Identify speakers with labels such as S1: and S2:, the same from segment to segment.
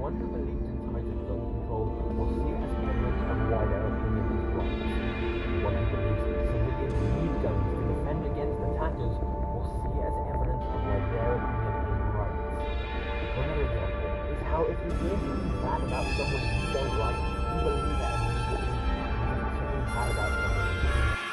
S1: One who believes in tighter gun control will see it as evidence of why their opinion is right. One who believes civilians need guns to defend against attackers will see it as evidence of why their opinion is right. Another example is how if you hear something bad about someone you don't like, you believe that immediately, as if something bad about someone is true.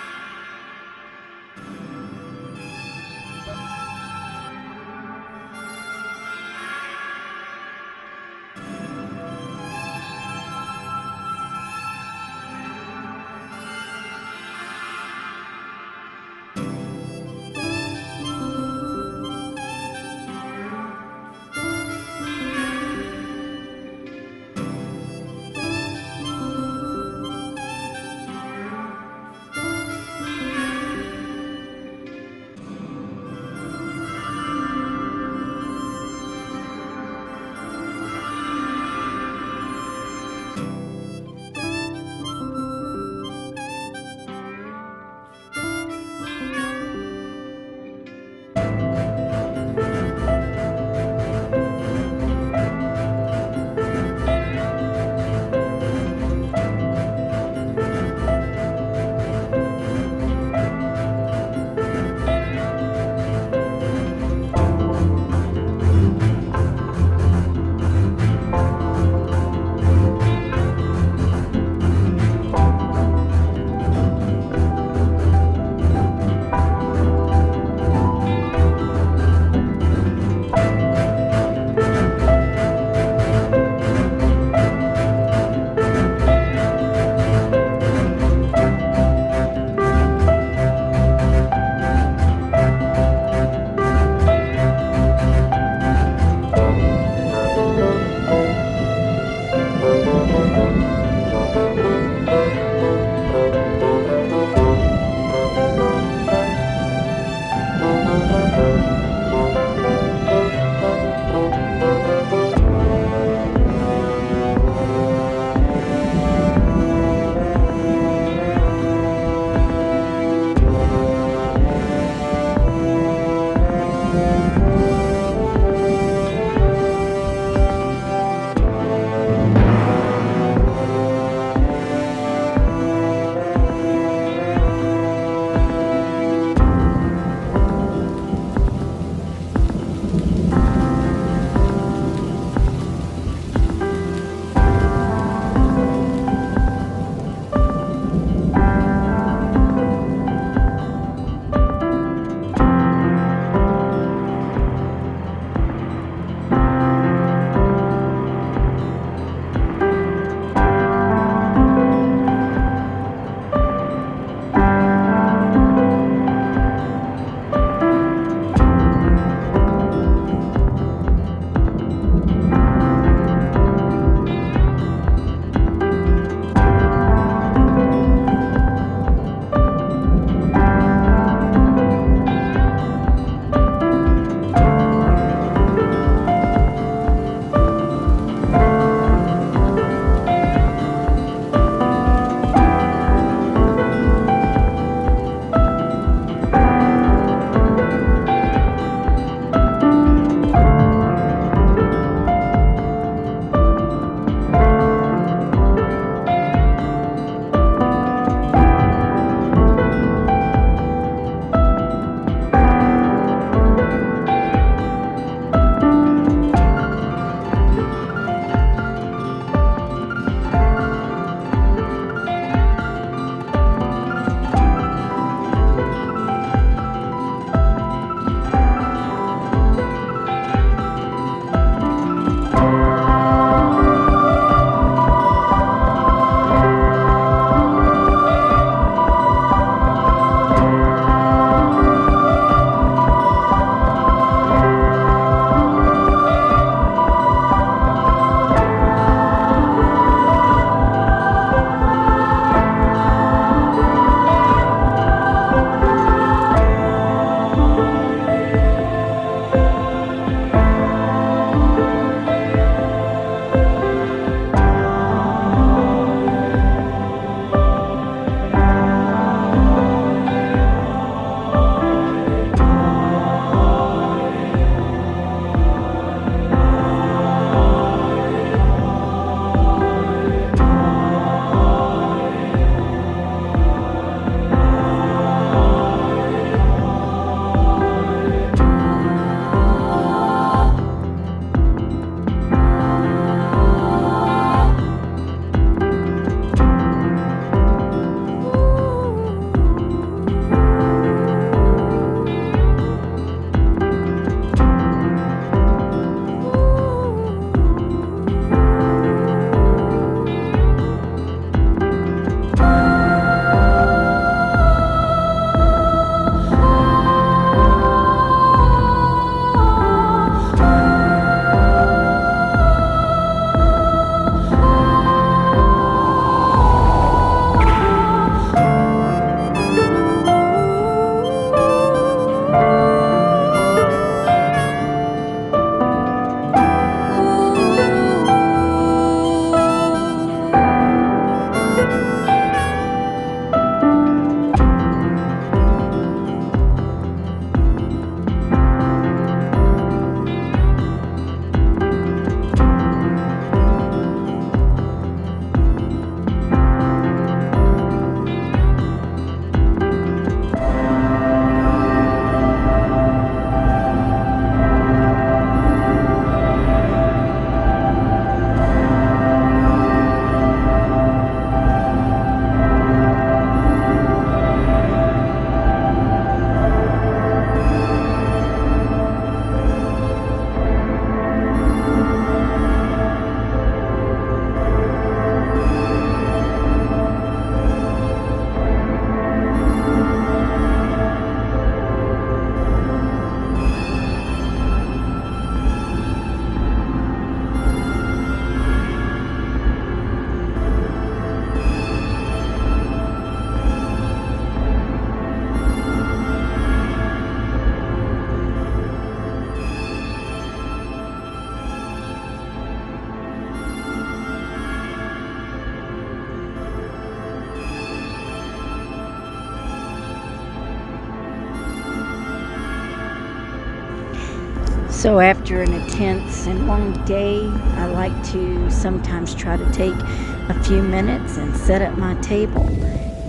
S2: So after an intense and long day, I like to sometimes try to take a few minutes and set up my table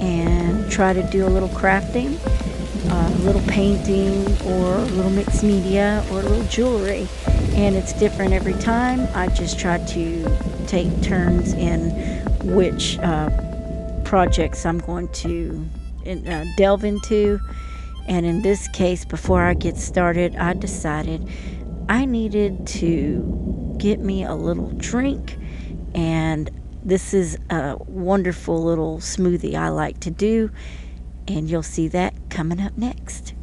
S2: and try to do a little crafting, a little painting, or a little mixed media, or a little jewelry. And it's different every time. I just try to take turns in which projects I'm going to delve into. And in this case, before I get started, I decided I needed to get me a little drink. And this is a wonderful little smoothie I like to do. And you'll see that coming up next.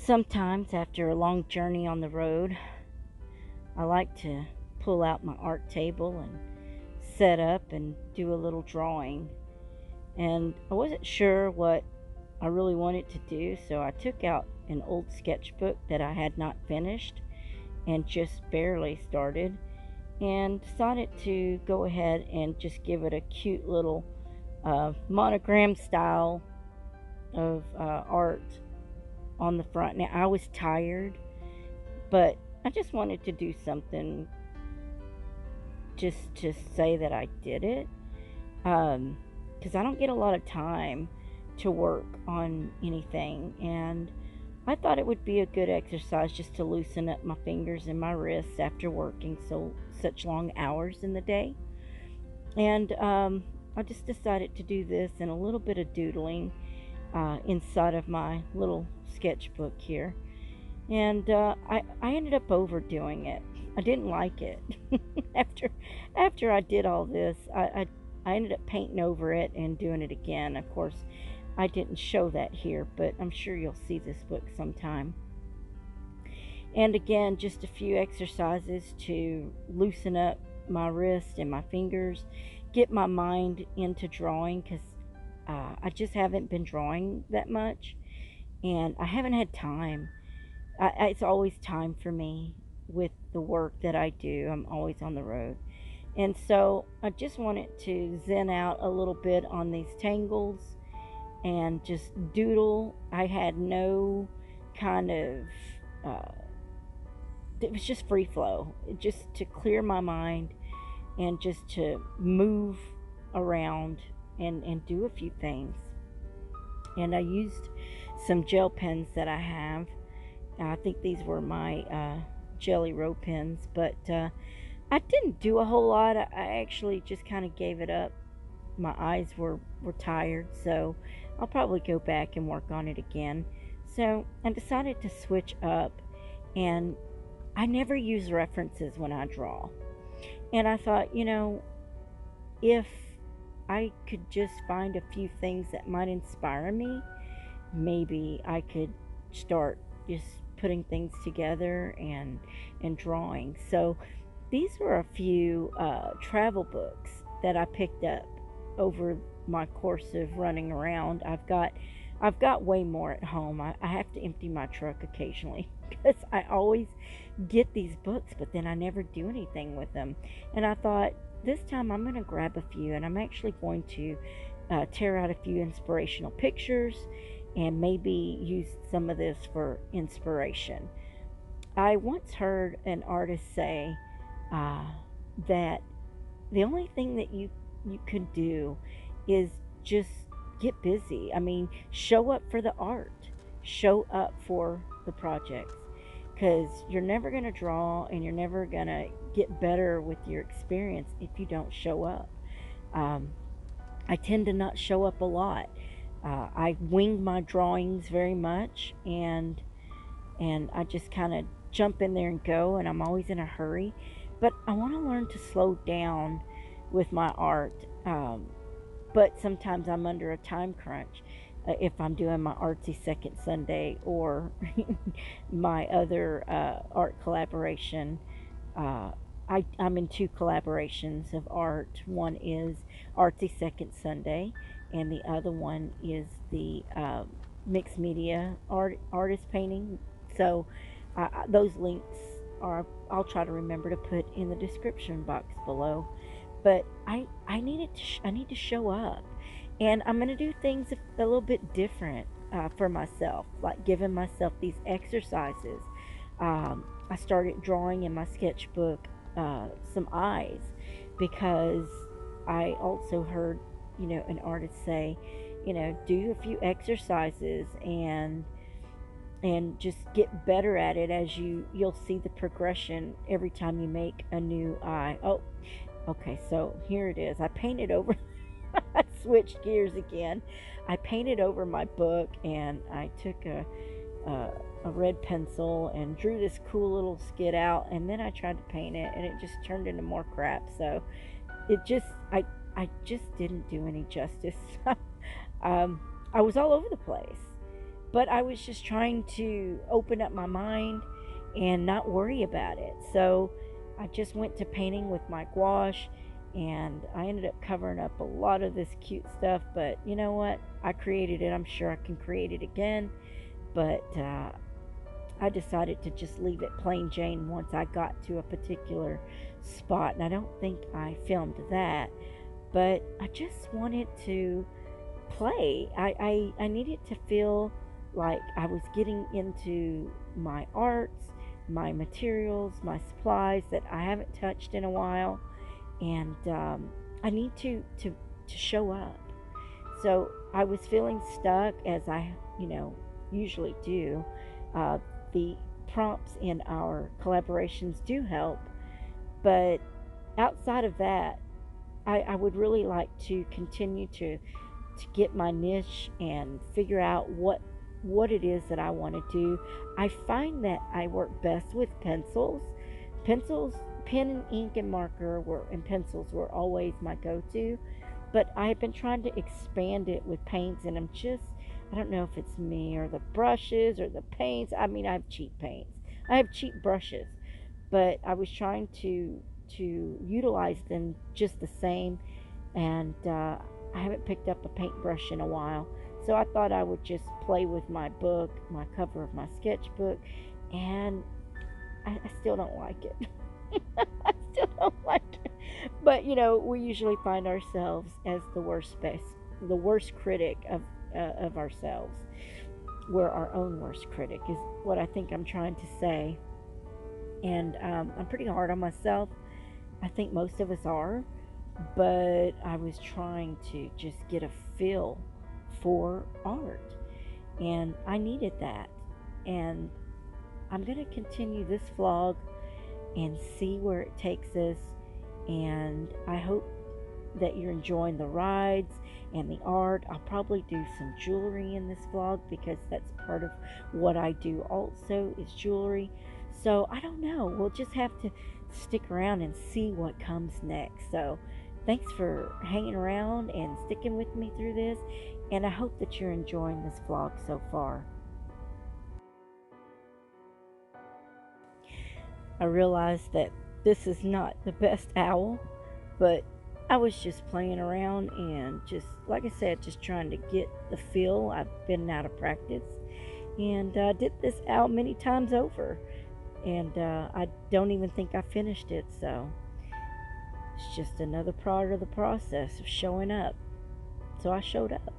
S2: Sometimes, after a long journey on the road, I like to pull out my art table and set up and do a little drawing. And I wasn't sure what I really wanted to do, so I took out an old sketchbook that I had not finished and just barely started, and decided to go ahead and just give it a cute little monogram style of art on the front. Now, I was tired, but I just wanted to do something just to say that I did it. Because I don't get a lot of time to work on anything, and I thought it would be a good exercise just to loosen up my fingers and my wrists after working such long hours in the day. And I just decided to do this and a little bit of doodling inside of my little sketchbook here. And I ended up overdoing it. I didn't like it. after after I did all this, I ended up painting over it and doing it again. Of course, I didn't show that here, but I'm sure you'll see this book sometime. And again, just a few exercises to loosen up my wrist and my fingers, get my mind into drawing, because I just haven't been drawing that much, and I haven't had time. It's always time for me with the work that I do. I'm always on the road. And so I just wanted to zen out a little bit on these tangles and just doodle. I had no kind of, it was just free flow, just to clear my mind and just to move around and do a few things. And I used some gel pens that I have. I think these were my Jelly Roll pens, but I didn't do a whole lot. I actually just kind of gave it up. My eyes were tired, so I'll probably go back and work on it again. So I decided to switch up, and I never use references when I draw. And I thought, if I could just find a few things that might inspire me, maybe I could start just putting things together and drawing. So these were a few travel books that I picked up over my course of running around. I've got way more at home. I have to empty my truck occasionally because I always get these books, but then I never do anything with them. And I thought, this time I'm going to grab a few, and I'm actually going to tear out a few inspirational pictures and maybe use some of this for inspiration. I once heard an artist say that the only thing that you could do is just get busy. I mean, show up for the art, show up for the projects, because you're never going to draw and you're never going to get better with your experience if you don't show up. I tend to not show up a lot. I wing my drawings very much, and I just kind of jump in there and go, and I'm always in a hurry. But I want to learn to slow down with my art. But sometimes I'm under a time crunch. If I'm doing my artsy second Sunday or my other art collaboration, I'm in two collaborations of art. One is Artsy Second Sunday, and the other one is the mixed media artist painting. So those links I'll try to remember to put in the description box below. But I need to show up, and I'm gonna do things a little bit different for myself, like giving myself these exercises. I started drawing in my sketchbook some eyes, because I also heard an artist say, do a few exercises and just get better at it as you'll see the progression every time you make a new eye. Oh, okay, so here it is. I painted over I switched gears again. I painted over my book, and I took a red pencil and drew this cool little skit out, and then I tried to paint it, and it just turned into more crap. So I just didn't do any justice. I was all over the place, but I was just trying to open up my mind and not worry about it. So I just went to painting with my gouache, and I ended up covering up a lot of this cute stuff. But you know what? I created it. I'm sure I can create it again. But I decided to just leave it plain Jane once I got to a particular spot. And I don't think I filmed that, but I just wanted to play. I needed to feel like I was getting into my arts, my materials, my supplies that I haven't touched in a while. And I need to show up. So I was feeling stuck, as I usually do. The prompts in our collaborations do help, but outside of that, I would really like to continue to get my niche and figure out what it is that I want to do. I find that I work best with pencils. Pen and ink and marker and pencils were always my go-to, but I've been trying to expand it with paints, and I don't know if it's me or the brushes or the paints. I mean, I have cheap paints. I have cheap brushes, but I was trying to utilize them just the same, and I haven't picked up a paintbrush in a while. So I thought I would just play with my book, my cover of my sketchbook, and I still don't like it. I still don't like it. But we usually find ourselves as the worst critic of ourselves. we're our own worst critic, is what I think I'm trying to say. And I'm pretty hard on myself. I think most of us are, but I was trying to just get a feel for art, and I needed that. And I'm going to continue this vlog and see where it takes us. And I hope that you're enjoying the rides and the art. I'll probably do some jewelry in this vlog because that's part of what I do also, is jewelry. So I don't know. We'll just have to stick around and see what comes next. So thanks for hanging around and sticking with me through this. And I hope that you're enjoying this vlog so far. I realize that this is not the best owl, but I was just playing around and just, like I said, just trying to get the feel. I've been out of practice, and I did this owl many times over, and I don't even think I finished it, so it's just another part of the process of showing up. So I showed up.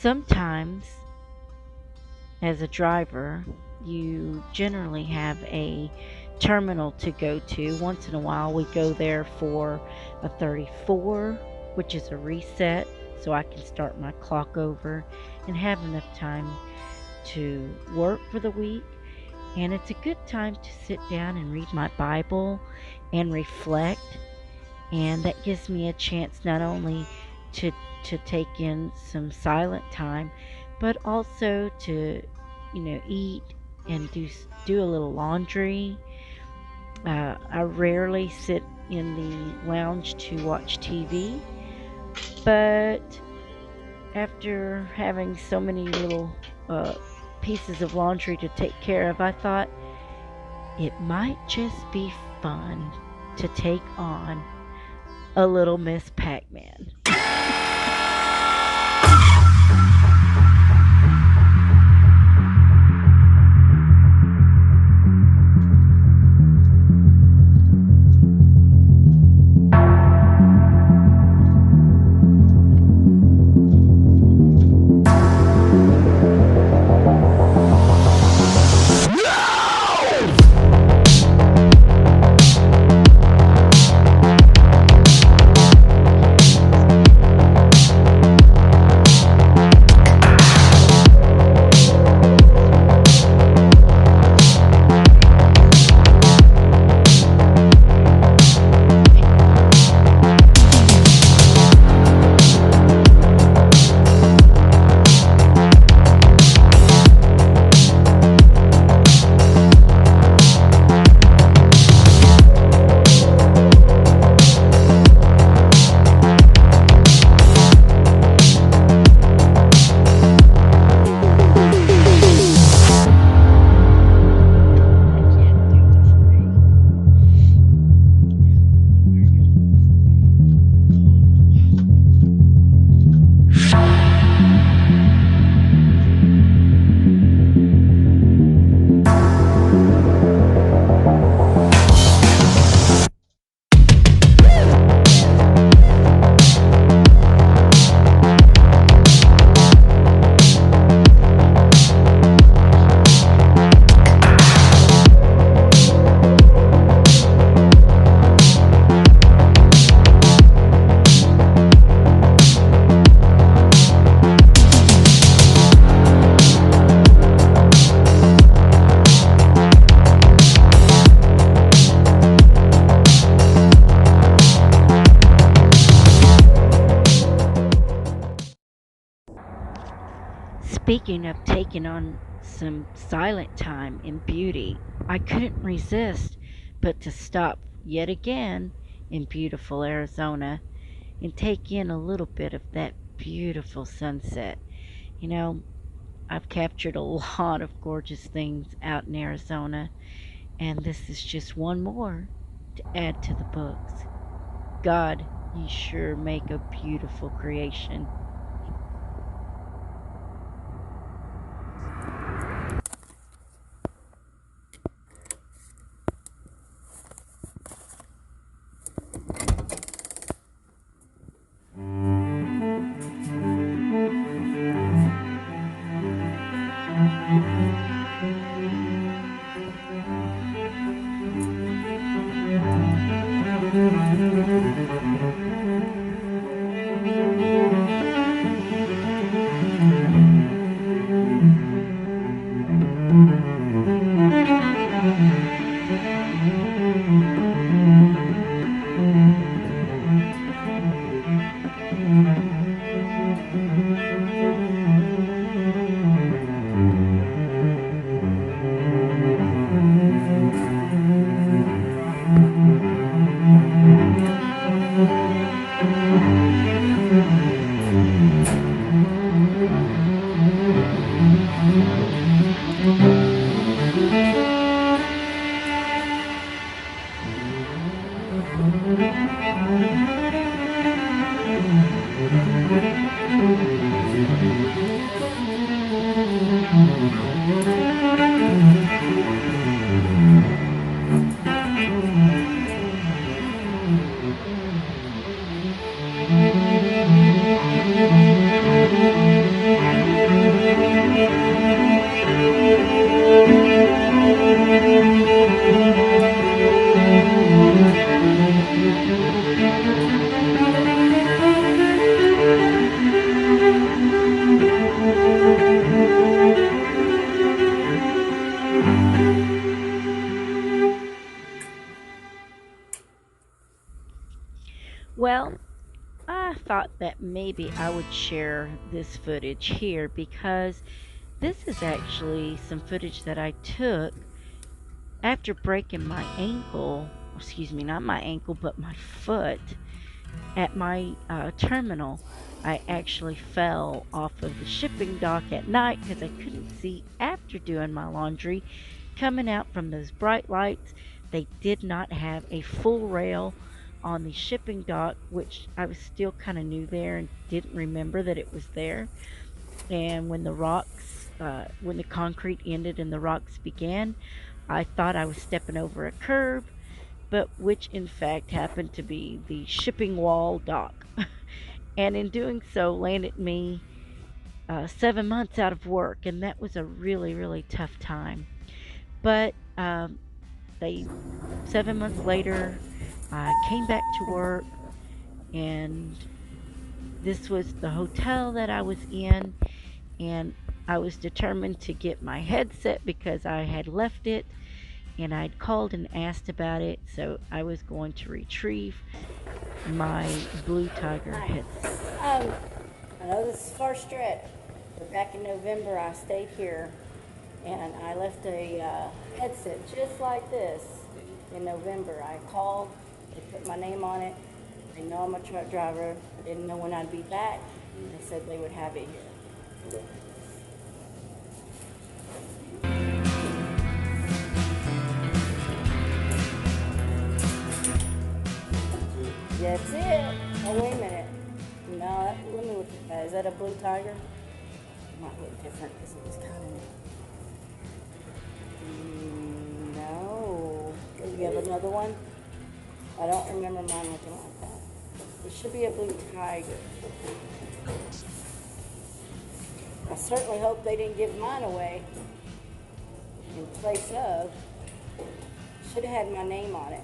S2: Sometimes, as a driver, you generally have a terminal to go to. Once in a while, we go there for a 34, which is a reset, so I can start my clock over and have enough time to work for the week. And it's a good time to sit down and read my Bible and reflect. And that gives me a chance not only to take in some silent time, but also to, eat and do a little laundry. I rarely sit in the lounge to watch TV, but after having so many little uh, pieces of laundry to take care of, I thought it might just be fun to take on a little Miss Pac-Man. Speaking of taking on some silent time in beauty, I couldn't resist but to stop yet again in beautiful Arizona and take in a little bit of that beautiful sunset. You know, I've captured a lot of gorgeous things out in Arizona, and this is just one more to add to the books. God, you sure make a beautiful creation. I thought that maybe I would share this footage here because this is actually some footage that I took after breaking my ankle, excuse me, not my ankle, but my foot at my terminal. I actually fell off of the shipping dock at night because I couldn't see after doing my laundry. Coming out from those bright lights, they did not have a full rail on the shipping dock, which I was still kind of new there and didn't remember that it was there. And when the concrete ended and the rocks began, I thought I was stepping over a curb, but which in fact happened to be the shipping wall dock. And in doing so, landed me 7 months out of work, and that was a really, really tough time. But they 7 months later, I came back to work, and this was the hotel that I was in, and I was determined to get my headset because I had left it and I'd called and asked about it, so I was going to retrieve my Blue Tiger headset. I know this is far stretch, but back in November I stayed here and I left a headset just like this in November. I called, they put my name on it. They know I'm a truck driver. I didn't know when I'd be back. They said they would have it here. That's it. Oh, wait a minute. No, let me look at that. Is that a Blue Tiger? It might look different because it was kind of... No. Do you have another one? I don't remember mine looking like that. It should be a Blue Tiger. I certainly hope they didn't give mine away in place of. Should have had my name on it.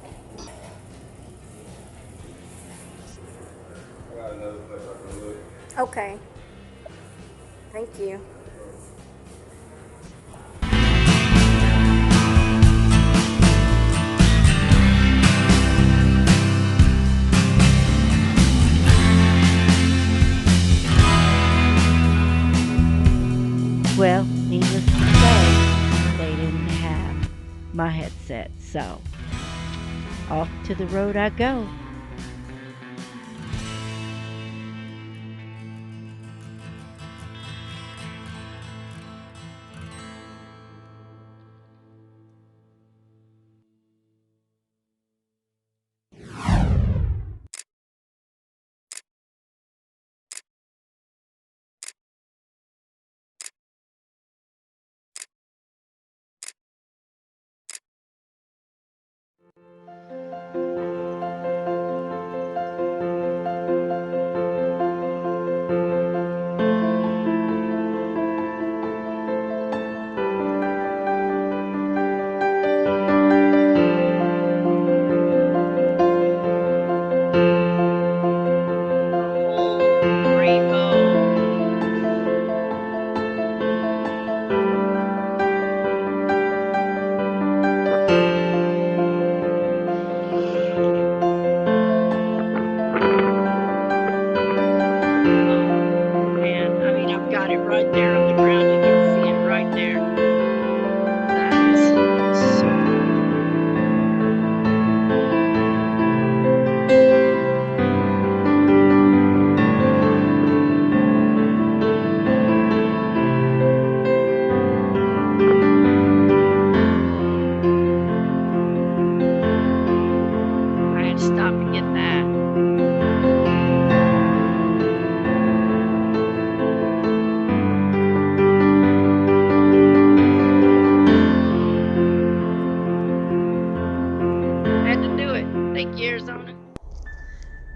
S2: I got another place I can look. Okay. Thank you. Well, needless to say, they didn't have my headset, so off to the road I go.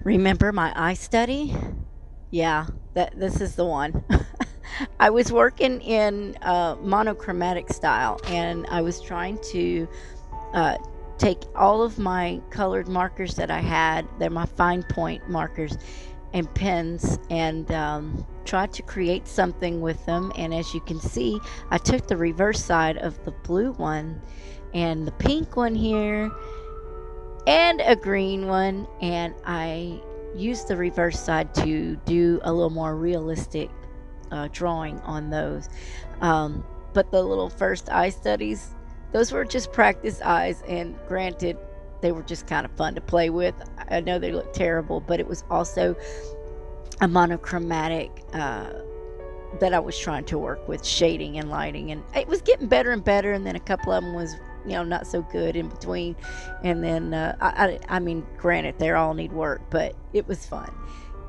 S2: Remember my eye study? Yeah, this is the one. I was working in monochromatic style, and I was trying to take all of my colored markers that I had, they're my fine point markers and pens, and try to create something with them. And as you can see, I took the reverse side of the blue one and the pink one here and a green one, and I use the reverse side to do a little more realistic drawing on those. But the little first eye studies, those were just practice eyes, and granted, they were just kind of fun to play with. I know they look terrible, but it was also a monochromatic that I was trying to work with, shading and lighting, and it was getting better and better. And then a couple of them was, not so good in between. And then I mean, granted, they all need work, but it was fun.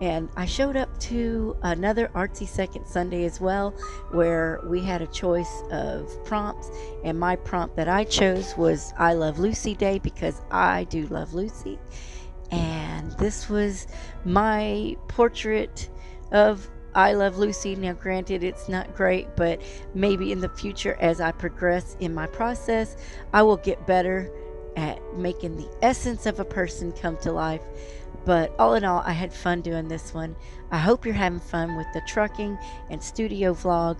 S2: And I showed up to another Artsy Second Sunday as well, where we had a choice of prompts. And my prompt that I chose was I Love Lucy Day, because I do love Lucy. And this was my portrait of I Love Lucy. Now, granted, it's not great, but maybe in the future, as I progress in my process, I will get better at making the essence of a person come to life. But all in all, I had fun doing this one. I hope you're having fun with the trucking and studio vlog,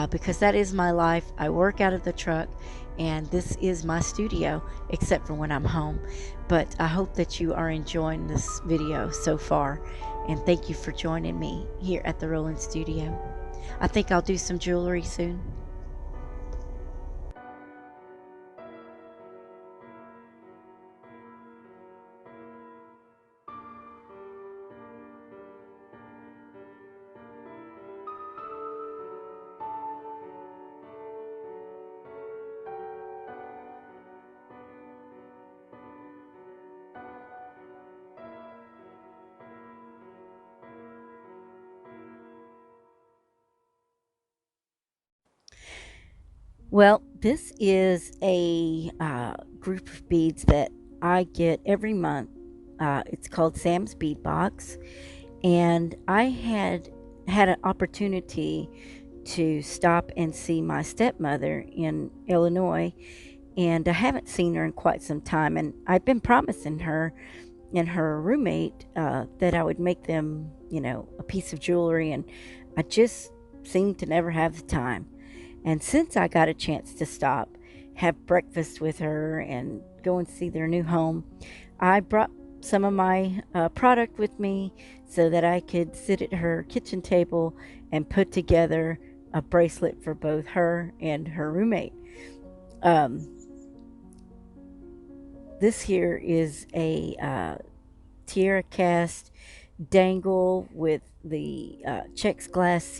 S2: because that is my life. I work out of the truck, and this is my studio, except for when I'm home. But I hope that you are enjoying this video so far, and thank you for joining me here at the Roland Studio. I think I'll do some jewelry soon. Well, this is a group of beads that I get every month. It's called Sam's Bead Box, and I had an opportunity to stop and see my stepmother in Illinois, and I haven't seen her in quite some time. And I've been promising her and her roommate that I would make them, a piece of jewelry, and I just seem to never have the time. And since I got a chance to stop, have breakfast with her, and go and see their new home, I brought some of my product with me so that I could sit at her kitchen table and put together a bracelet for both her and her roommate. Um, this here is a tiara cast dangle with the Chex glass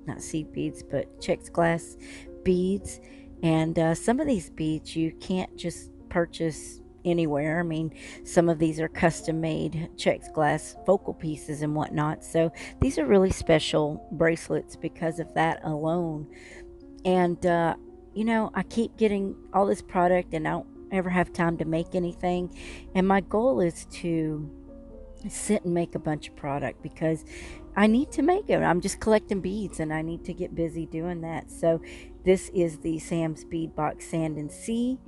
S2: not seed beads, but Chex glass beads. And some of these beads you can't just purchase anywhere. I mean, some of these are custom made Chex glass focal pieces and whatnot. So these are really special bracelets because of that alone. And I keep getting all this product, and I don't ever have time to make anything. And my goal is to sit and make a bunch of product, because I need to make it. I'm just collecting beads, and I need to get busy doing that. So this is the Sam's Bead Box Sand and Sea.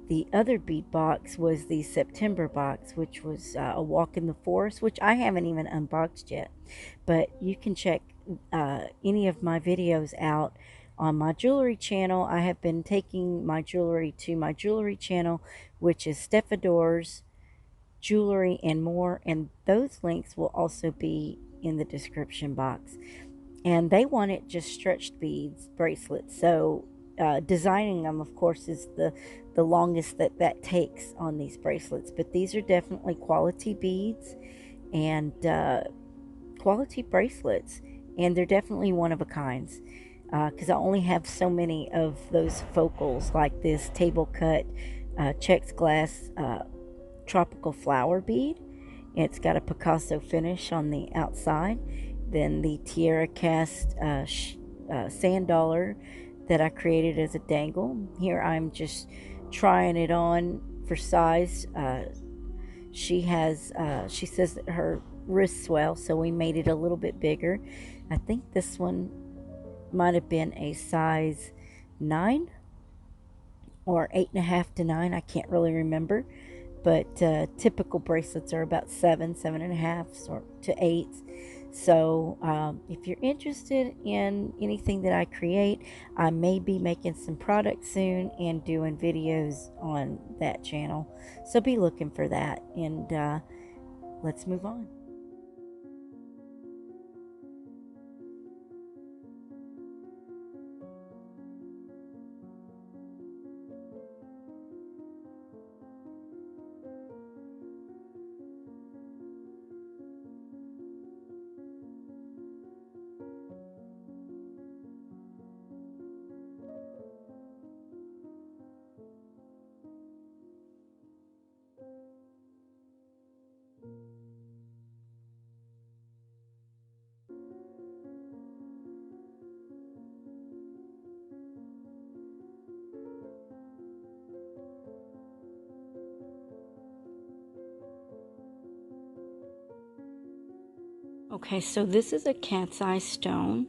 S2: The other bead box was the September box, which was a walk in the forest, which I haven't even unboxed yet. But you can check any of my videos out on my jewelry channel. I have been taking my jewelry to my jewelry channel, which is Stefador's Jewelry and More, and those links will also be in the description box. And they wanted just stretched beads bracelets, so designing them, of course, is the longest that takes on these bracelets. But these are definitely quality beads and quality bracelets, and they're definitely one of a kinds, because I only have so many of those focals, like this table cut Chex glass tropical flower bead. It's got a Picasso finish on the outside. Then the tiara cast sand dollar that I created as a dangle. Here I'm just trying it on for size. She says that her wrists swell, so we made it a little bit bigger. I think this one might have been a size 9 or 8.5 to 9. I can't really remember. But typical bracelets are about 7.5 or to 8. So if you're interested in anything that I create, I may be making some products soon and doing videos on that channel. So be looking for that. And let's move on. Okay, so this is a cat's eye stone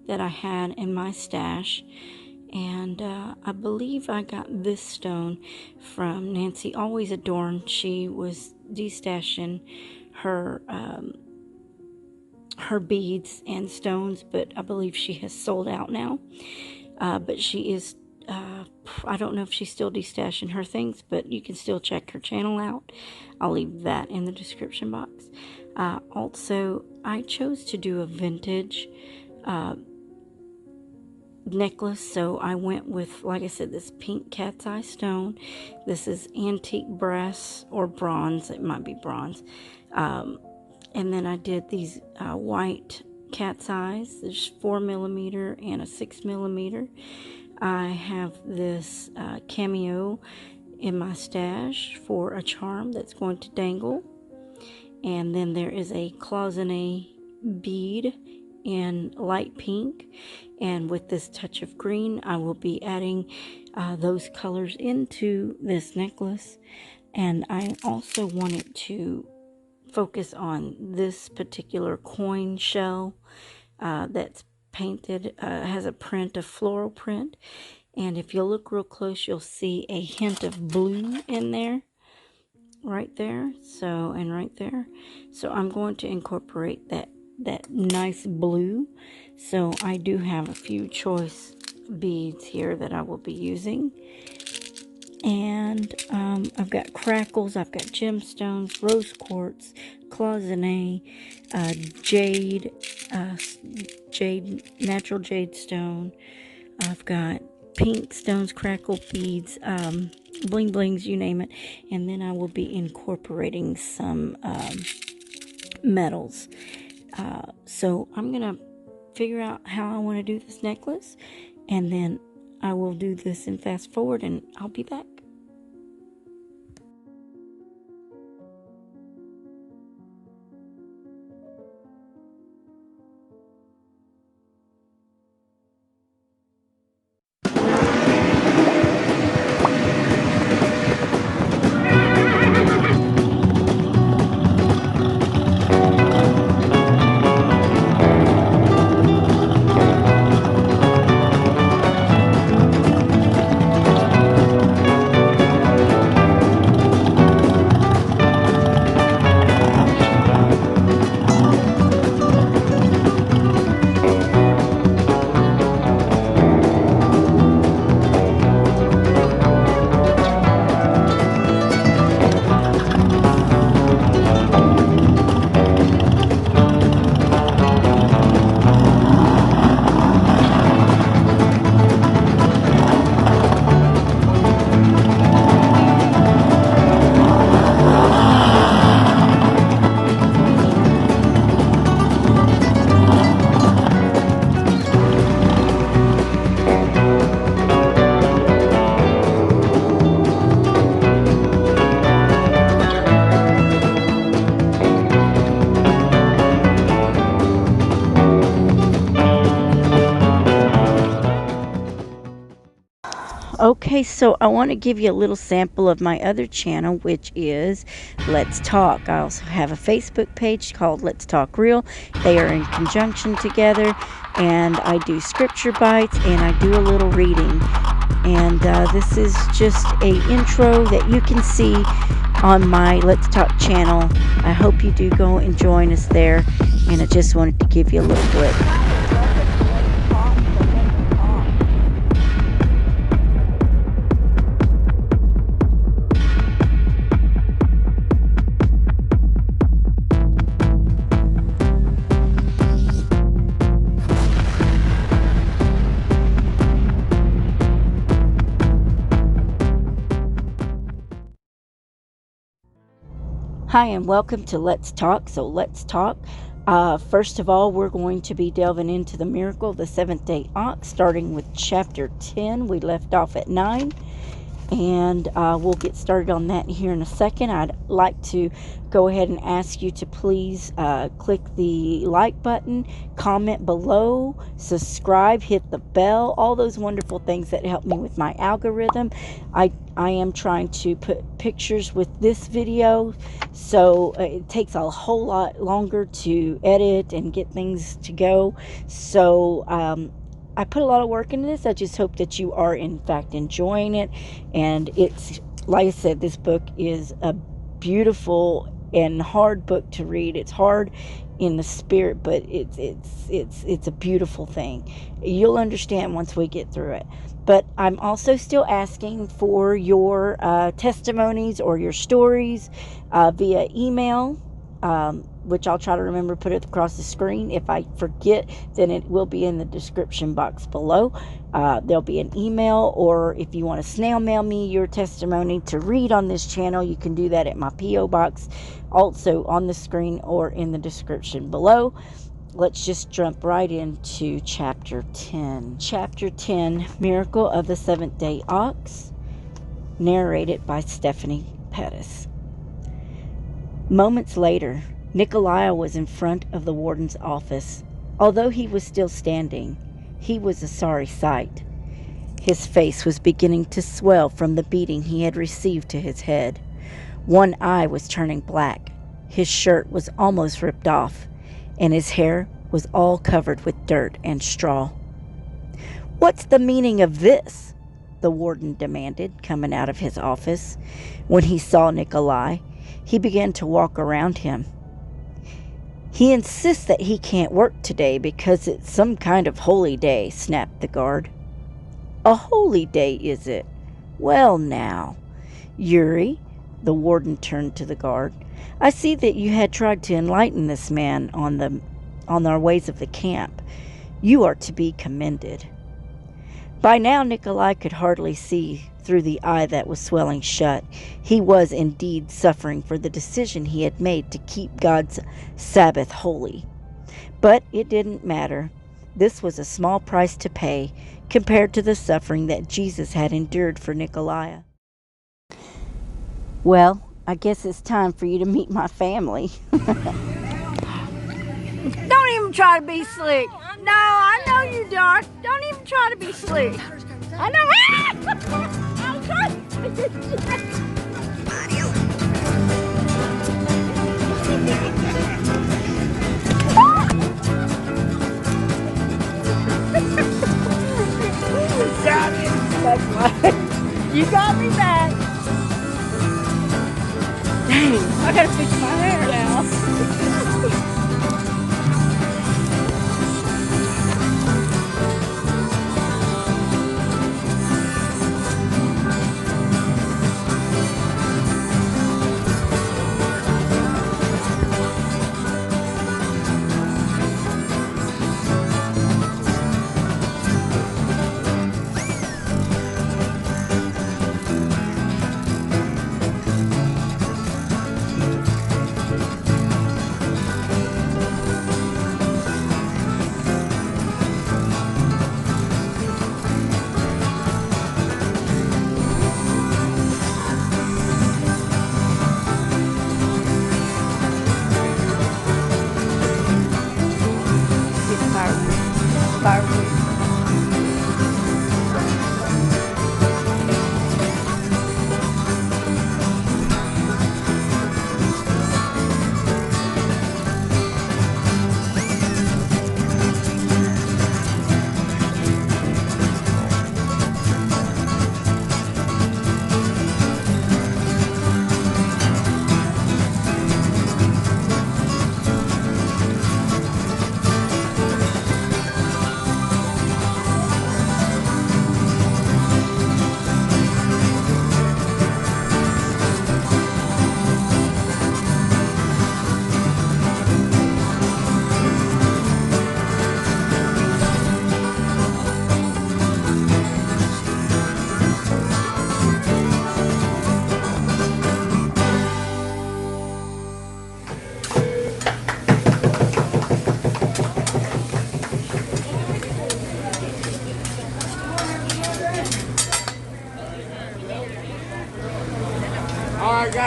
S2: that I had in my stash, and I believe I got this stone from Nancy Always Adorned. She was destashing her her beads and stones, but I believe she has sold out now. But she is, I don't know if she's still destashing her things, but you can still check her channel out. I'll leave that in the description box. Also, I chose to do a vintage necklace, so I went with, like I said, this pink cat's eye stone. This is antique brass or bronze. It might be bronze. And then I did these white cat's eyes. There's 4mm and a 6mm. I have this cameo in my stash for a charm that's going to dangle. And then there is a cloisonne bead in light pink, and with this touch of green I will be adding those colors into this necklace. And I also wanted to focus on this particular coin shell that's painted, has a print, a floral print, and if you look real close you'll see a hint of blue in there, right there, so, and right there. So I'm going to incorporate that nice blue. So I do have a few choice beads here that I will be using. And I've got crackles, I've got gemstones, rose quartz, cloisonne, jade, natural jade stone. I've got pink stones, crackle beads, bling blings, you name it. And then I will be incorporating some metals. So I'm gonna figure out how I want to do this necklace, and then I will do this in fast forward, and I'll be back. Okay, so I want to give you a little sample of my other channel, which is Let's Talk. I also have a Facebook page called Let's Talk Real. They are in conjunction together, and I do scripture bites and I do a little reading. And this is just a intro that you can see on my Let's Talk channel. I hope you do go and join us there, and I just wanted to give you a little blip. Hi, and welcome to Let's Talk. So let's talk. First of all, we're going to be delving into the miracle of the seventh-day ox, starting with chapter 10. We left off at 9, and we'll get started on that here in a second. I'd like to go ahead and ask you to please click the like button, comment below, subscribe, hit the bell, all those wonderful things that help me with my algorithm. I am trying to put pictures with this video, so it takes a whole lot longer to edit and get things to go. So I put a lot of work into this. I just hope that you are in fact enjoying it. And it's, like I said, this book is a beautiful and hard book to read. It's hard in the spirit, but it's a beautiful thing. You'll understand once we get through it. But I'm also still asking for your testimonies or your stories via email, which I'll try to remember to put it across the screen. If I forget, then it will be in the description box below. There'll be an email, or if you want to snail mail me your testimony to read on this channel, you can do that at my P.O. Box, also on the screen or in the description below. Let's just jump right into chapter 10. Chapter 10, Miracle of the Seventh-Day Ox, narrated by Stefanie Pettis. Moments later, Nikolai was in front of the warden's office. Although he was still standing, he was a sorry sight. His face was beginning to swell from the beating he had received to his head. One eye was turning black. His shirt was almost ripped off, and his hair was all covered with dirt and straw. "What's the meaning of this?" the warden demanded, coming out of his office. When he saw Nikolai, he began to walk around him. "He insists that he can't work today because it's some kind of holy day," snapped the guard. "A holy day, is it? Well now, Yuri," the warden turned to the guard, "I see that you had tried to enlighten this man on our ways of the camp. You are to be commended." By now Nikolai could hardly see through the eye that was swelling shut. He was indeed suffering for the decision he had made to keep God's Sabbath holy. But it didn't matter. This was a small price to pay compared to the suffering that Jesus had endured for Nikolai. "Well, I guess it's time for you to meet my family." Don't even try to be slick. No, I know you, Doc. Don't even try to be slick. I know. I'm trying. Got me. That's right. You got me back. Dang, I gotta fix my hair now.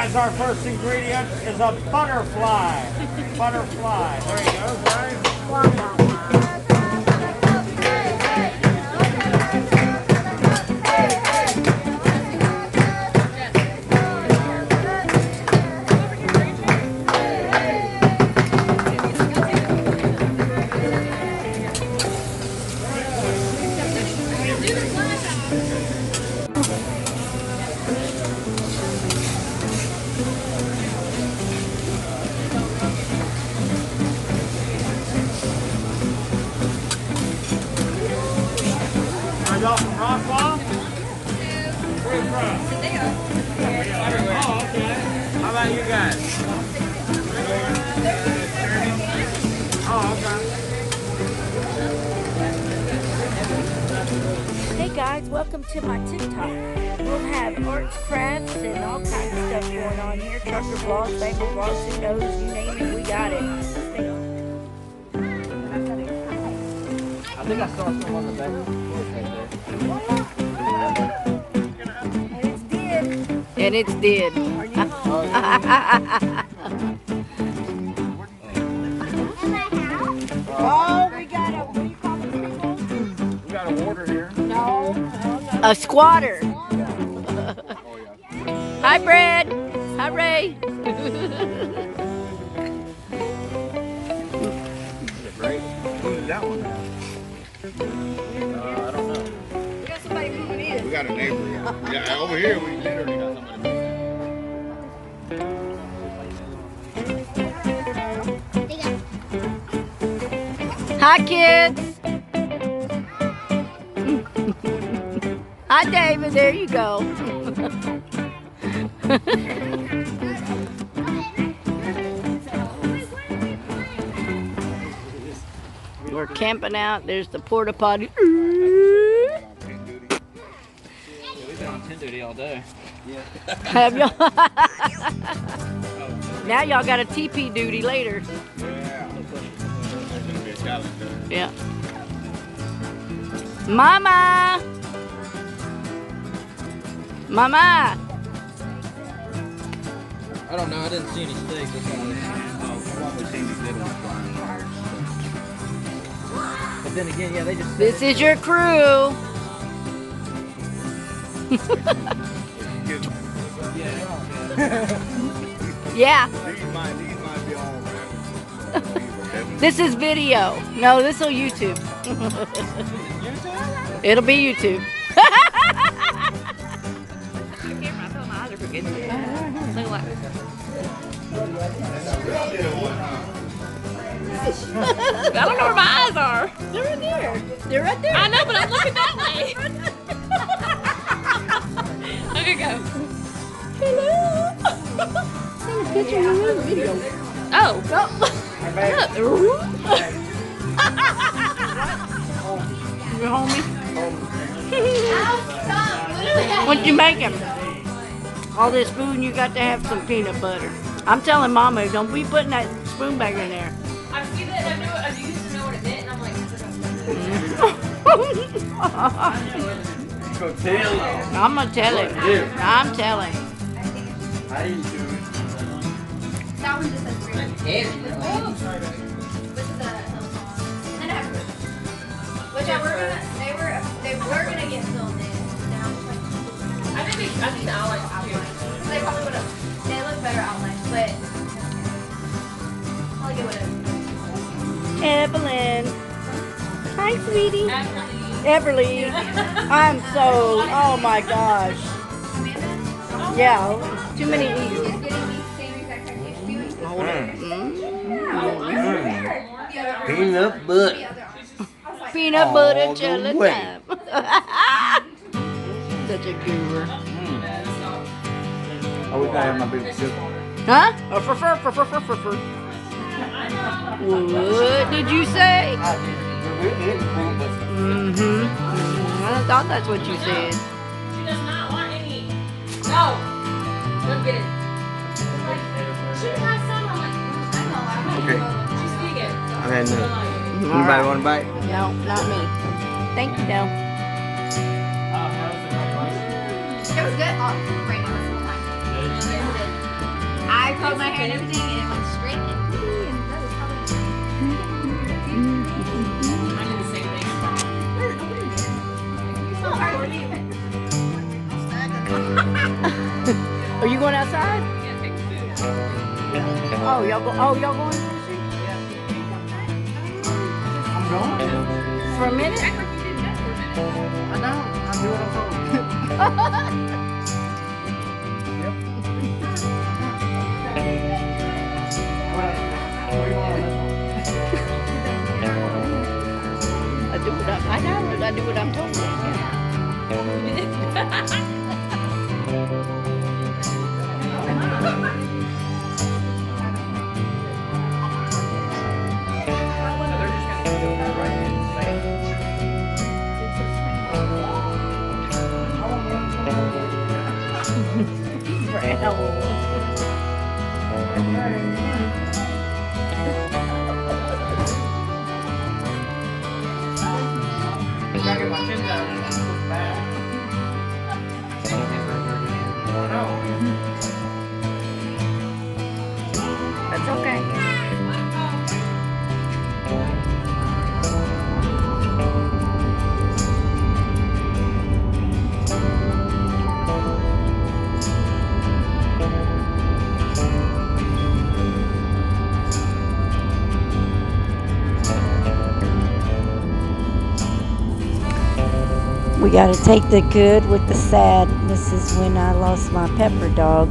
S3: guys, our first ingredient is a butterfly. Butterfly. There you go, guys. Y'all from Rockwall? Where you from? Oh, okay. How about you guys? Oh,
S2: Hey guys, welcome to my TikTok. We'll have arts, crafts, and all kinds of stuff going on here. Trucker vlogs, bagel vlogs, who knows, you name it, we got it.
S1: I think I saw some on the back of the floor right there.
S2: And it's dead. Oh, we got a, what do you call those people?
S3: we got a water here.
S2: No. A squatter. Hi, Brad. Hi, Ray.
S3: Who's that one? I don't know.
S4: We got somebody moving in.
S3: We got a neighbor. Yeah, over here we literally got somebody moving.
S2: Hi, kids. Hi, David. There you go. We're camping out. There's the porta potty.
S1: We've been on tent duty all day.
S2: Have y'all? Now y'all got a TP duty later.
S3: Yeah. That's gonna be a challenge.
S2: Yeah. Mama! Mama!
S1: I don't know. I didn't see any steaks. That's all. But then again, yeah, they just.
S2: This is your crew. Yeah.
S3: These might be all.
S2: This is video. No, this will YouTube. It'll be YouTube.
S4: I don't know where my eyes are.
S2: They're right there. They're right there.
S4: I know, but I'm looking that way. Okay, go. Hello. Oh.
S2: You homie? What you making? All this food and you got to have some peanut butter. I'm telling Mama, don't be putting that spoon back in there.
S4: I see that. I used to know what it meant, and I'm like,
S3: Go tell.
S2: I'm gonna tell it. I'm telling.
S3: How you doing?
S4: that one just says free. This is a which they were gonna get filmed in. Now I think the outlines too. They probably would have. They look better outlines, but probably get would have.
S2: Evelyn. Hi, sweetie. Everly. I'm so, oh my gosh. Yeah, too many E's.
S3: Peanut butter.
S2: Peanut butter
S3: All the
S2: jelly
S3: way.
S2: time. Such a goober.
S3: Oh, we gotta have my baby sister.
S2: Huh? What did you say? Mm-hmm. I thought that's what you said.
S4: She does not want any. No. Don't get it. She has some. I'm like, I know.
S3: Okay.
S4: She's vegan.
S3: I had none.
S2: All
S3: Anybody
S2: right.
S3: want to bite?
S2: No, not me. Thank you, though.
S4: It was good. Oh, right now it's combed my hair and everything, and it went straight in. And that was probably.
S3: I did the same thing.
S2: Are you going outside?
S3: Yeah, take the food.
S2: Oh, y'all going to see?
S5: I'm going.
S2: For a minute?
S3: Act like you didn't know for a minute.
S5: I know. I do what I'm told. Yep. Well, where you want
S2: I do what I do what I'm told.
S5: I gotta get my kids out and I'm supposed to back. I know.
S2: That's okay. We got to take the good with the sad. This is when I lost my Pepper dog,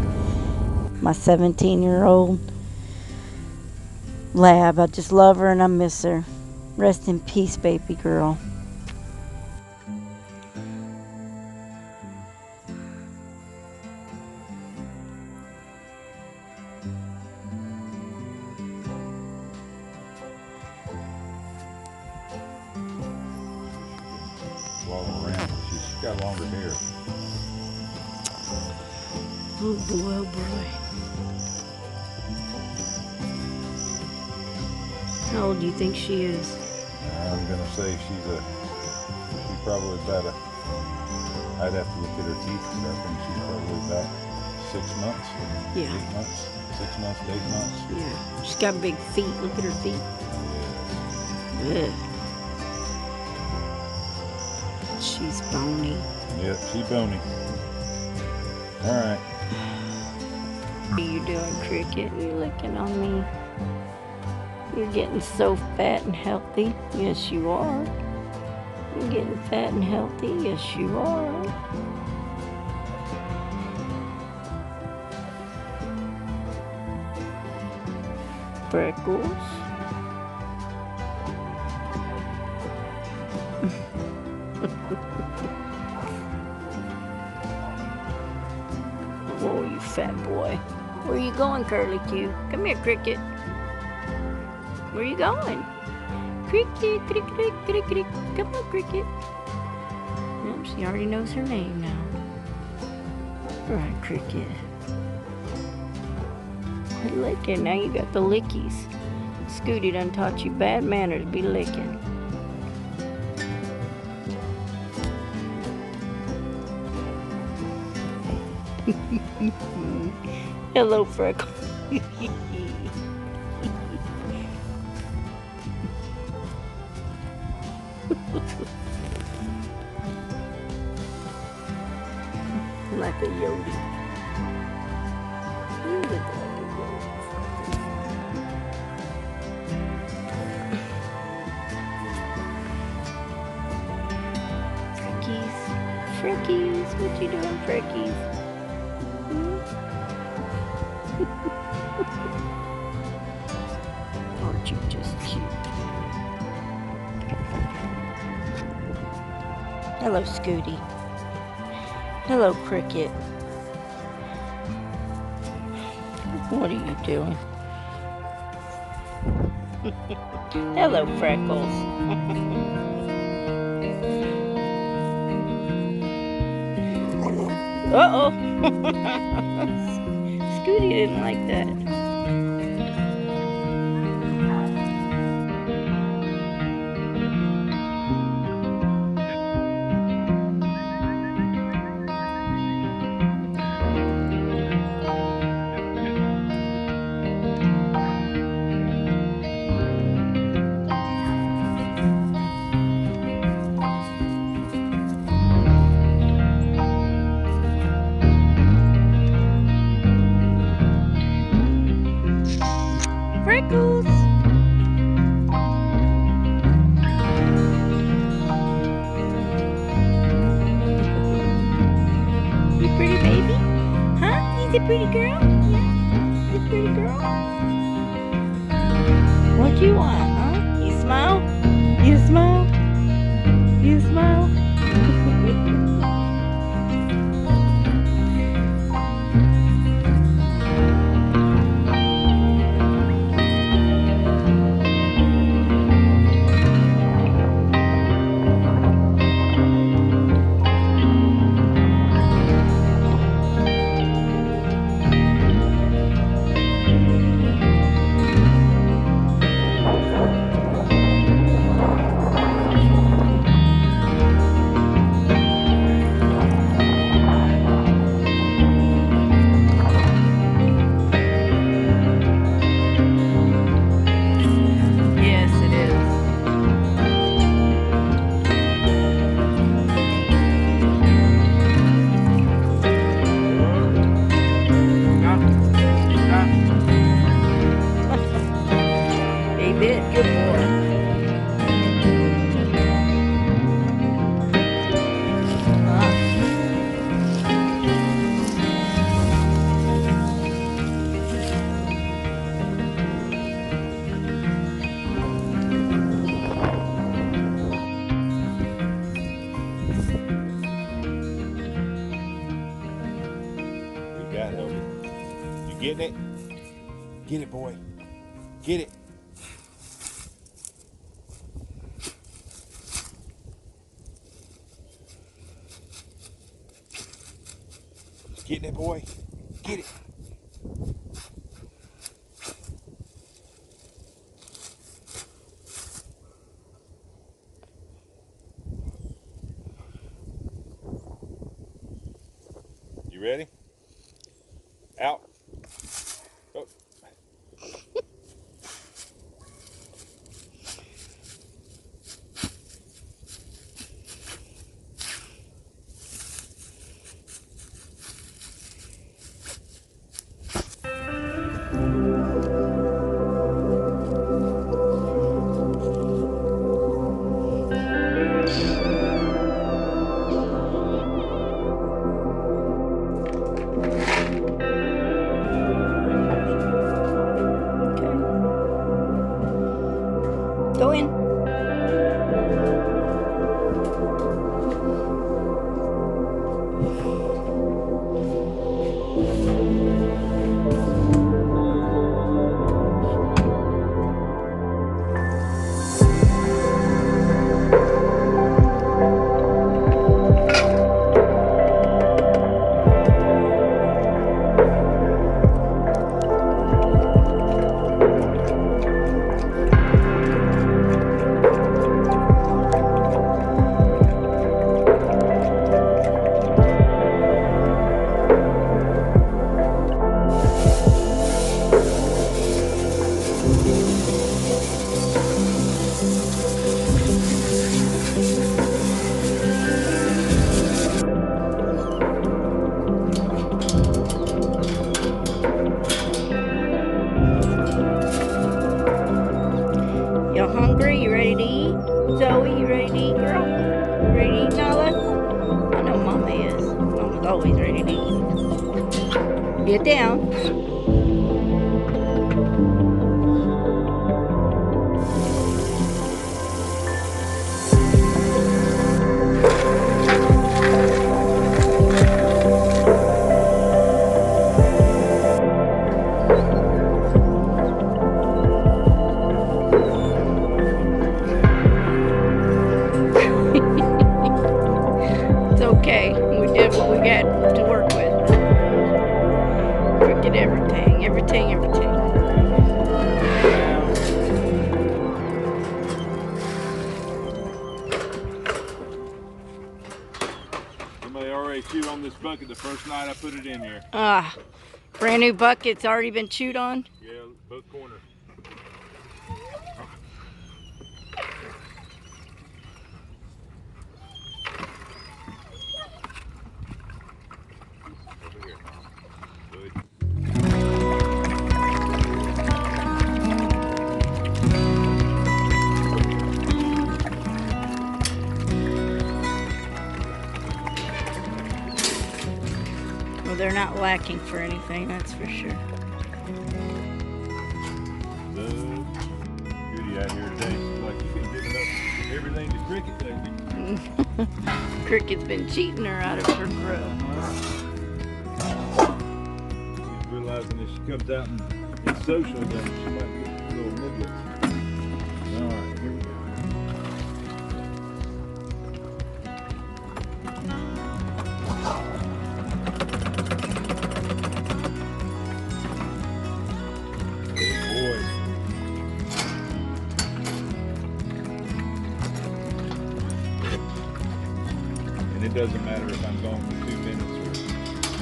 S2: my 17-year-old lab. I just love her and I miss her. Rest in peace, baby girl.
S6: Walking around. She's got longer hair.
S2: Oh boy, oh boy. How old do you think she is?
S6: I'm gonna say she's probably about I'd have to look at her teeth, but I think she's probably about 6 months.
S2: Yeah.
S6: 8 months. 6 months to 8 months.
S2: Yeah. She's got big feet. Look at her feet. Ugh. She's bony.
S6: Yep, she's bony. Alright.
S2: What are you doing, Cricket? You're licking on me. You're getting so fat and healthy. Yes, you are. You're getting fat and healthy. Yes, you are. Freckles. Oh, you fat boy. Where you going, Curly Q? Come here, Cricket. Where you going? Cricket, cricket, cricket, cricket. Come on, Cricket. Yep, she already knows her name now. All right, Cricket. Quit licking. Now you got the lickies. Scooty done taught you bad manners to be licking. Hello, Freckle. Like a Yodi. You look like a Yodi. Frickies, what you doing, Frickies? Aren't you just cute? Hello, Scooty. Hello, Cricket. What are you doing? Hello, Freckles. Uh-oh. Scooty didn't like that. pretty girl? Yeah, you pretty girl. What you want, huh? You smile? You smile? You smile?
S6: Getting it? Get it, boy. Get it. Getting it, boy. Get it. You ready? Out. Go.
S2: Go in. You hungry? You ready to eat? Zoe, you ready to eat, girl? You ready to eat, Nala? I know Mama is. Mama's always ready to eat. Get down. Okay, we did what we got to work with. We did everything.
S6: Somebody already chewed on this bucket the first night I put it in here.
S2: Brand new bucket's already been chewed on.
S6: Yeah, both corners. Over here. Good.
S2: Well, they're they're not lacking for anything, that's for sure.
S6: Goody out here today. She's like, you've been giving up everything to Cricket lately.
S2: Cricket's been cheating her out of her grub.
S6: She's realizing if she comes out and social, then she might get little niblets. Alright, here we go. Good boy. And it doesn't matter if I'm gone for 2 minutes or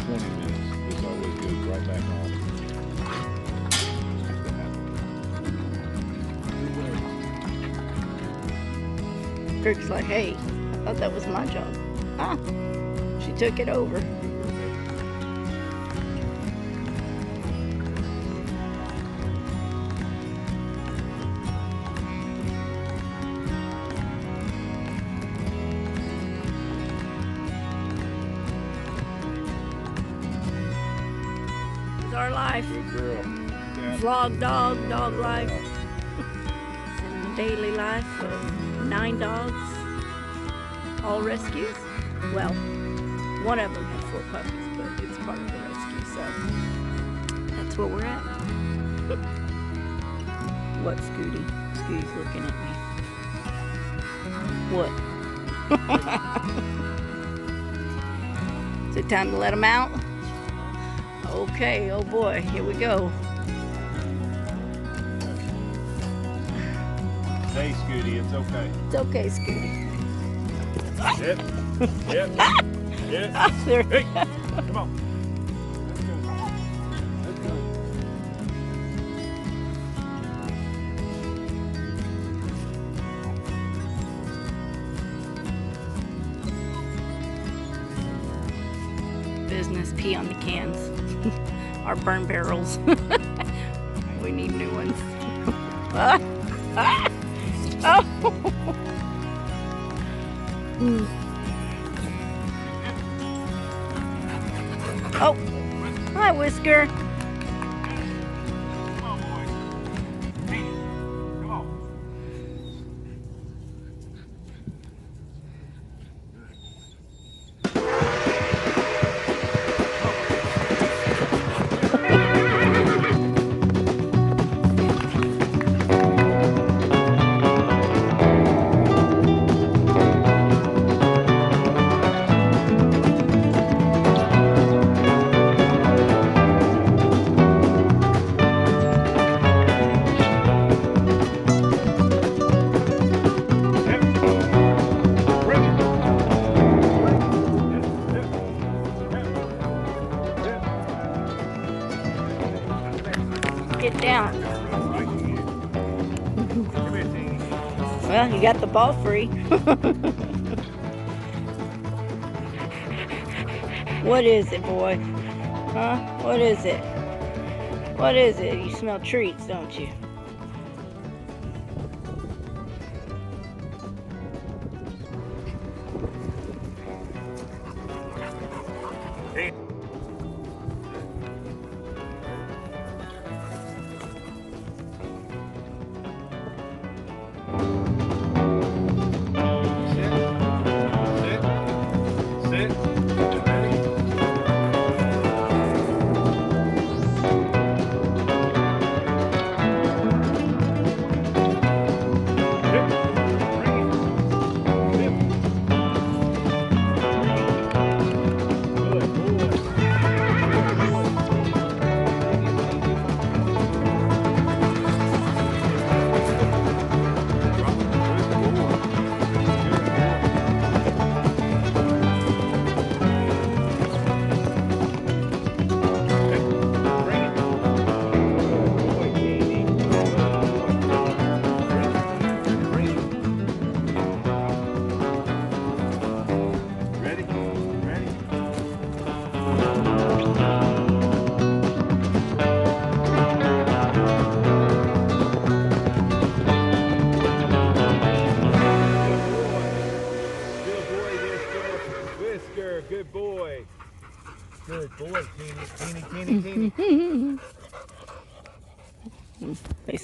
S6: 20 minutes, this always goes right back on.
S2: Cricket's like, hey, I thought that was my job. Ah, she took it over. It's our life.
S6: Good girl. Yeah.
S2: Vlog dog life. And the daily life of 9 dogs, all rescues. Well, one of them had 4 puppies, but it's part of the rescue, so that's where we're at. What, Scooty? Scooty's looking at me. What? Is it time to let them out? Okay, oh boy, here we go.
S6: Hey, Scooty, it's okay.
S2: It's okay, Scooty.
S6: Yep. Yep. Yep.
S2: Ah, there.
S6: Hey, come on. Let's go. Let's go.
S2: Business, pee on the cans. Our burn barrels. We need new ones. Oh. Oh. Hi, Whisker.
S6: Come on, boy. Hey, come on.
S2: Get down. Well, you got the ball free. What is it, boy? Huh? What is it? What is it? You smell treats, don't you?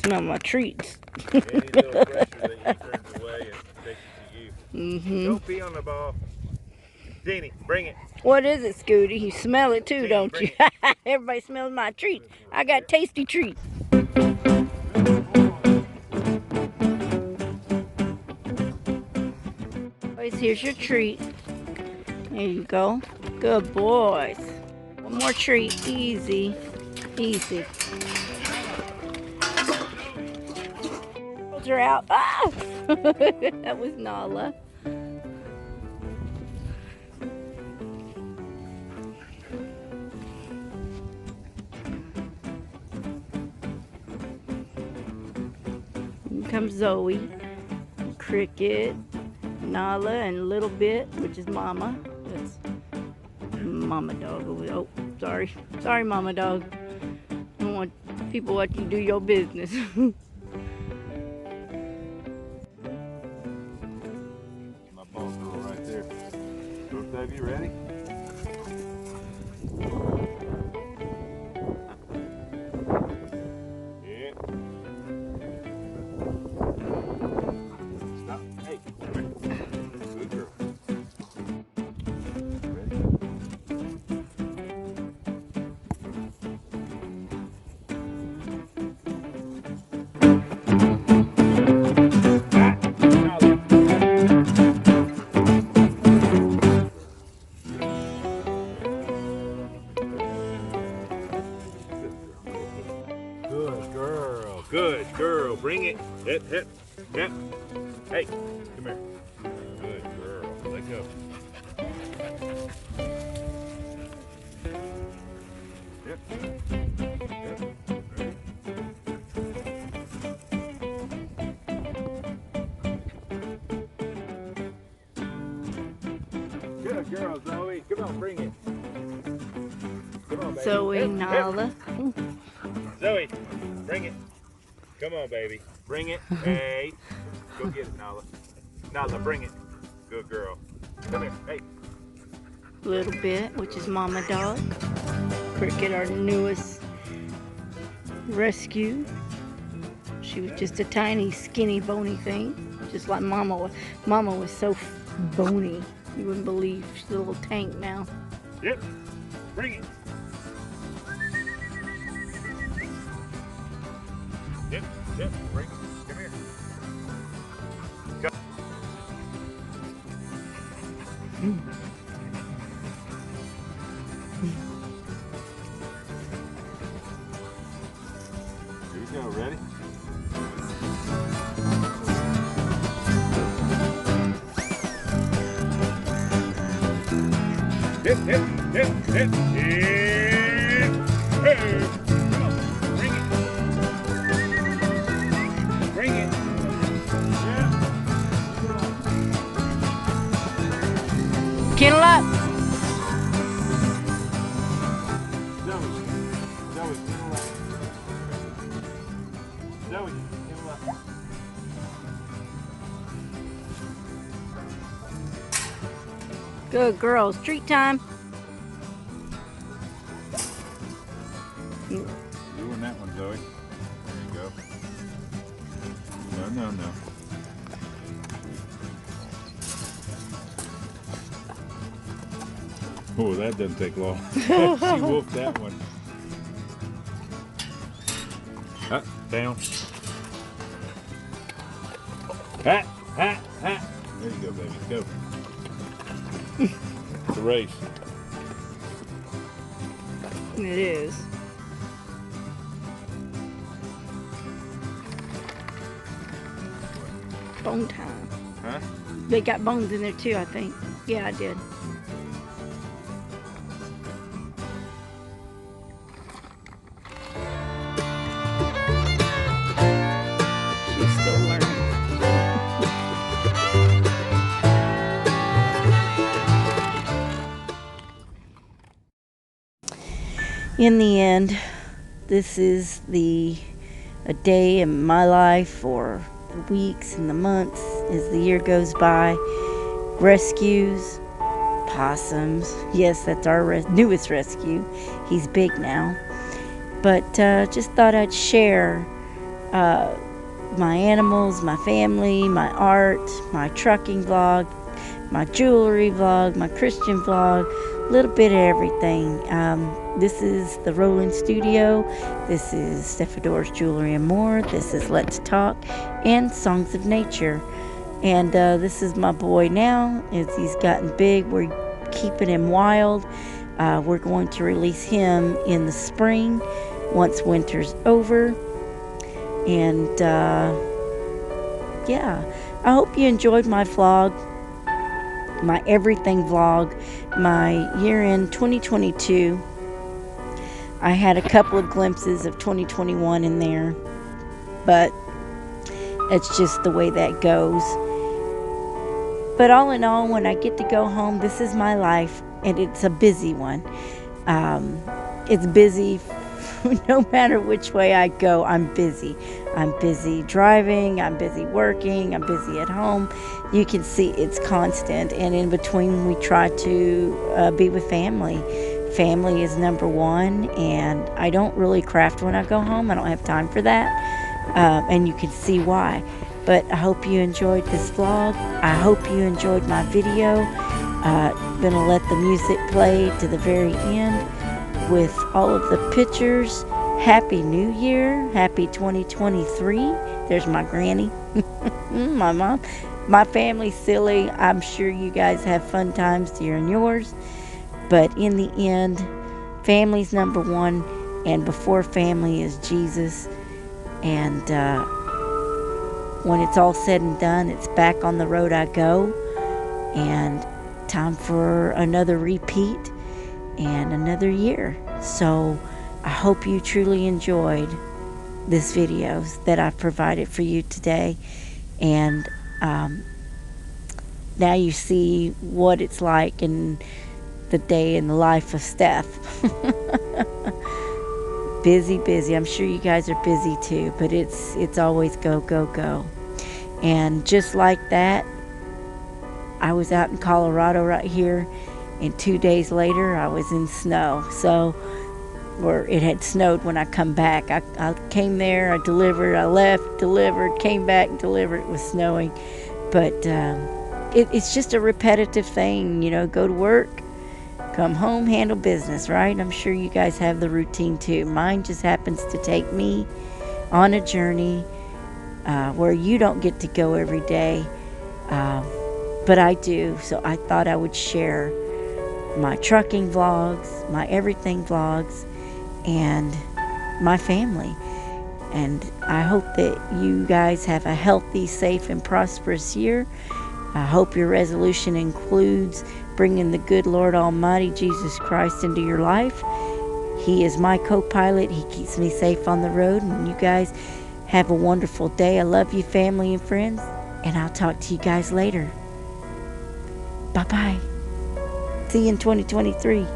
S2: smell my treats.
S6: Any little pressure that he turns away and takes it to you.
S2: Mm-hmm.
S6: Don't pee on the ball. Jeannie, bring it.
S2: What is it, Scooty? You smell it too,
S6: Jeannie,
S2: don't
S6: bring
S2: you? Everybody smells my treats. I got tasty treats. Boys, here's your treat. There you go. Good boys. One more treat. Easy. Easy. Are out. Ah! That was Nala. Here comes Zoe, Cricket, Nala, and Little Bit, which is Mama. That's Mama Dog. Oh, sorry. Sorry, Mama Dog. I don't want people watching you do your business.
S6: My ball's girl right there. Both of you ready? Yeah. Stop. Hey. Good girl. Ready? Good girl. Good girl. Bring it. Hip, hip, hip. Hey, come here. Good girl. Let go. Yep. Good girl, Zoe. Come on, bring it. Come on, baby.
S2: Zoe,
S6: Hip,
S2: Nala.
S6: hip. Zoe, bring it. Come on, baby. Bring it. Hey. Go get it, Nala. Nala, bring it. Good girl. Come here. Hey.
S2: Little Bit, which is Mama Dog. Cricket, our newest rescue. She was just a tiny, skinny, bony thing, just like Mama was. Mama was so bony, you wouldn't believe. She's a little tank now.
S6: Yep. Bring it. Yep. Yep. Bring it. Come here. Go. Here we go. Ready? Hip, hip, hip, hip, hip, hey. Come on, bring it. Bring it. Yeah.
S2: Kennel up.
S6: Zoe, Zoe, kennel up. Zoe, kennel up.
S2: Good girls. Treat time.
S6: You win that one, Zoe. There you go. No, no, no. Oh, that doesn't take long. She wolfed that one. Up, down. Hat, hat, hat. There you go, baby. Go. It's a race.
S2: It is. Bone time.
S6: Huh?
S2: They got bones in there too, I think. Yeah, I did. She's still learning. In the end, this is a day in my life, or the weeks and the months as the year goes by. Rescues, possums. Yes, that's our newest rescue. He's big now. But just thought I'd share my animals, my family, my art, my trucking vlog, my jewelry vlog, my Christian vlog, a little bit of everything. This is the Rolling Studio. This is Stefador's Jewelry and More. This is Let's Talk and Songs of Nature. And this is my boy now. As he's gotten big, we're keeping him wild. We're going to release him in the spring once winter's over. And yeah, I hope you enjoyed my vlog, my everything vlog, my year-end 2022. I had a couple of glimpses of 2021 in there, but it's just the way that goes. But all in all, when I get to go home, this is my life, and it's a busy one. It's busy no matter which way I go. I'm busy. I'm busy driving, I'm busy working, I'm busy at home. You can see it's constant, and in between we try to be with family. Family is number one, and I don't really craft when I go home. I don't have time for that, and you can see why. But I hope you enjoyed this vlog. I hope you enjoyed my video. Gonna let the music play to the very end with all of the pictures. Happy New Year. Happy 2023. There's my granny. My mom. My family's silly. I'm sure you guys have fun times during yours. But in the end, family's number one. And before family is Jesus. And when it's all said and done, it's back on the road I go. And time for another repeat and another year. So I hope you truly enjoyed this videos that I've provided for you today. And now you see what it's like in the day in the life of Steph. Busy. I'm sure you guys are busy too, but it's always go, go, go. And just like that, I was out in Colorado right here, and 2 days later I was in snow. So, or it had snowed when I come back. I came there, I delivered, I left, delivered, came back, delivered. It was snowing. But it's just a repetitive thing, you know, go to work, come home, handle business, right? I'm sure you guys have the routine too. Mine just happens to take me on a journey where you don't get to go every day, but I do. So I thought I would share my trucking vlogs, my everything vlogs, and my family. And I hope that you guys have a healthy, safe, and prosperous year. I hope your resolution includes bringing the good Lord Almighty Jesus Christ into your life. He is my co-pilot. He keeps me safe on the road. And you guys have a wonderful day. I love you, family and friends. And I'll talk to you guys later. Bye-bye. See you in 2023.